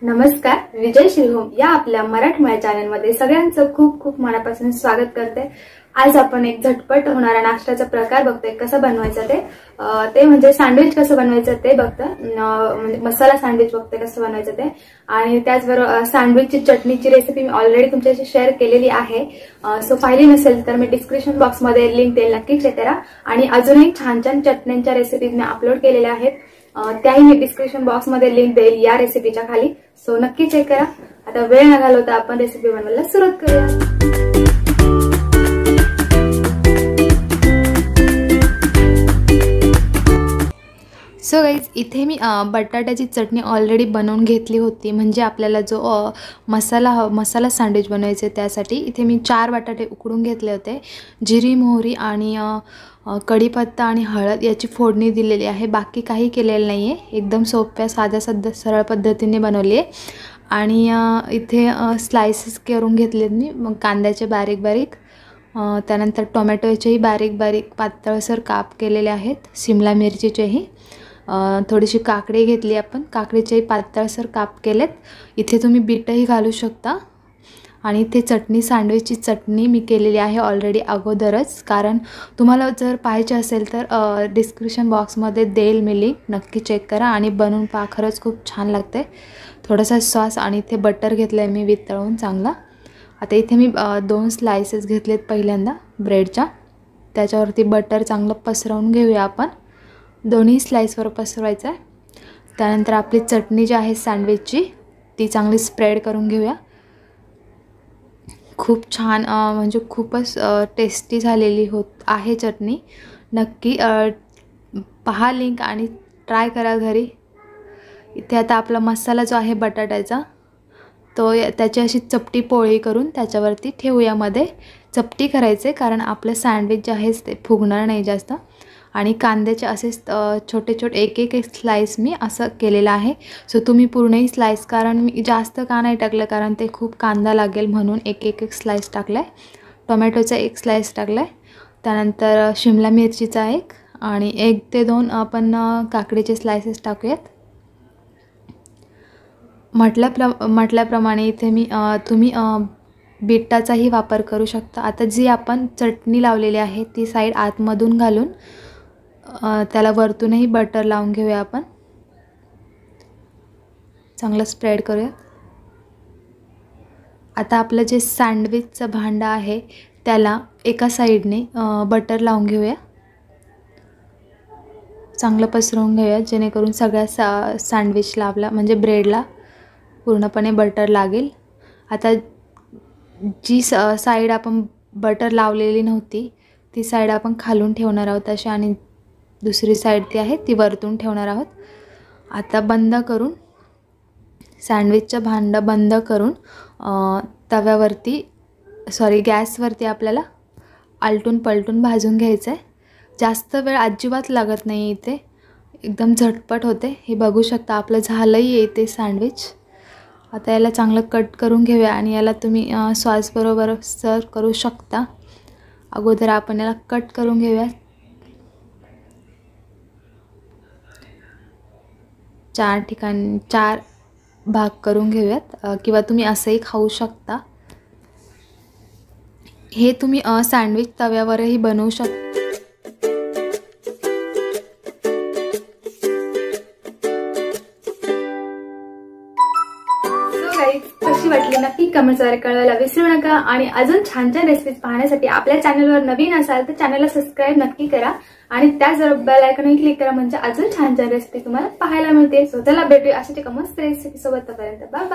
नमस्कार, विजय श्रीहोम या आपल्या मराठमोळ्या चॅनलमध्ये सगळ्यांचं खूप खूप मनापासून स्वागत करते। आज आपण एक झटपट होणारा नाश्त्याचा प्रकार बघतोय, कसं बनवायचं ते म्हणजे सँडविच कसं बनवायचं ते बघतोय, म्हणजे मसाला सँडविच बघतोय कसं बनवायचं ते। आणि त्याचबरोबर सँडविचची चटणीची रेसिपी मी ऑलरेडी तुमच्याशी शेअर केलेली आहे। सो पाहिली नसेल तर मी डिस्क्रिप्शन बॉक्स मध्ये लिंक देईल, नक्की चेक करा। आणि अजूनही छान छान चटण्यांच्या रेसिपीज मी अपलोड केलेल्या आहेत, त्याही मी डिस्क्रिप्शन बॉक्स मध्ये लिंक देईल या रेसिपीच्या खाली। सो नक्की चेक करा। आता वेळ न घालवता आपण रेसिपी बनवायला सुरुवात करूया। सो गाईज, इथे मी बटाट्याची चटणी ऑलरेडी बनवून घेतली होती, म्हणजे आपल्याला जो मसाला सँडविच बनवायचे त्यासाठी इथे मी 4 बटाटे उकडून घेतले होते। जिरी, मोहरी आणि कढीपत्ता आणि हळद याची फोडणी दिलेली आहे, बाकी काही केलेलं नाहीये। एकदम सोप्या साध्या सरळ पद्धतीने बनवली आहे। आणि इथे स्लाइसेस करून घेतलेत मी, मग कांद्याचे बारीक बारीक, त्यानंतर टोमॅटोचेही बारीक बारीक पातळसर काप केलेले आहेत, शिमला मिरचीचेही थोडीशी काकडी घेतली आपण, काकडीचेही पातळसर काप केलेत। इथे तुम्ही बीटही घालू शकता। आणि इथे चटणी, सँडविचची चटणी मी केलेली आहे ऑलरेडी अगोदरच, कारण तुम्हाला जर पाहिजे असेल तर डिस्क्रिप्शन बॉक्समध्ये देईल मी लिंक, नक्की चेक करा आणि बनवून पहा, खरंच खूप छान लागते। थोडासा सॉस आणि इथे बटर घेतलं आहे मी वितळून चांगला। आता इथे मी 2 स्लाइसेस घेतलेत पहिल्यांदा ब्रेडच्या, त्याच्यावरती बटर चांगलं पसरवून घेऊया आपण, दोन्ही स्लाइसवर पसरवायचं आहे। त्यानंतर आपली चटणी जी आहे सँडविचची ती चांगली स्प्रेड करून घेऊया। खूप छान, म्हणजे खूपच टेस्टी झालेली आहे चटणी, नक्की पहा लिंक आणि ट्राय करा घरी। इथे आता आपला मसाला जो आहे बटाट्याचा तो त्याची अशी चपटी पोळी करून त्याच्यावरती ठेवूया। मध्ये चपटी करायचे, कारण आपलं सँडविच जे आहे ते फुगणार नाही जास्त। आणि कांद्याचे असे छोटे छोटे एक स्लाइस मी असं केलेलं आहे। सो तुम्ही पूर्णही स्लाइस, कारण मी जास्त का नाही टाकलं कारण ते खूप कांदा लागेल म्हणून एक स्लाइस टाकलाय। टोमॅटोचा 1 स्लाइस टाकलाय, त्यानंतर शिमला मिरचीचा 1 आणि 1 ते 2 आपण काकडीचे स्लाइसेस टाकूयात। म्हटल्याप्रमाणे इथे मी तुम्ही बीटाचाही वापर करू शकता। आता जी आपण चटणी लावलेली आहे ती साईड आतमधून घालून त्याला वरतूनही बटर लावून घेऊया आपण, चांगलं स्प्रेड करूया। आता आपलं जे सँडविचचं भांडं आहे त्याला एका साईडने बटर लावून घेऊया, चांगलं पसरवून घेऊया, जेणेकरून सगळ्या सँडविचला आपला म्हणजे ब्रेडला पूर्णपणे बटर लागेल। आता जी साईड आपण बटर लावलेली नव्हती ती साईड आपण खालून ठेवणार आहोत अशी, आणि दुसरी साईड ती आहे ती वरतून ठेवणार आहोत। आता बंद करून सँडविचचं भांडं बंद करून तव्यावरती गॅसवरती आपल्याला आलटून पलटून भाजून घ्यायचं आहे। जास्त वेळ अजिबात लागत नाही, इथे एकदम झटपट होते। हे बघू शकता आपलं झालंही आहे इथे सँडविच। आता याला चांगलं कट करून घेऊया आणि याला तुम्ही सॉसबरोबर सर्व करू शकता। अगोदर आपण याला कट करून घेऊया, 4 भाग करून घेऊयात, किंवा तुम्ही असंही खाऊ शकता। हे तुम्ही सँडविच तव्यावरही बनवू शकता। कशी वाटली नक्की कमेंट्सद्वारे कळवायला विसरू नका। आणि अजून छान छान रेसिपीज पाहण्यासाठी आपल्या चॅनलवर नवीन असाल तर चॅनलला सबस्क्राइब नक्की करा आणि त्याचबरोबर बेल आयकॉनही क्लिक करा, म्हणजे अजून छान छान रेसिपी तुम्हाला पाहायला मिळतील। सो चला भेटूया अशाच एका मस्त रेसिपी सोबत, तोपर्यंत बाय बाय।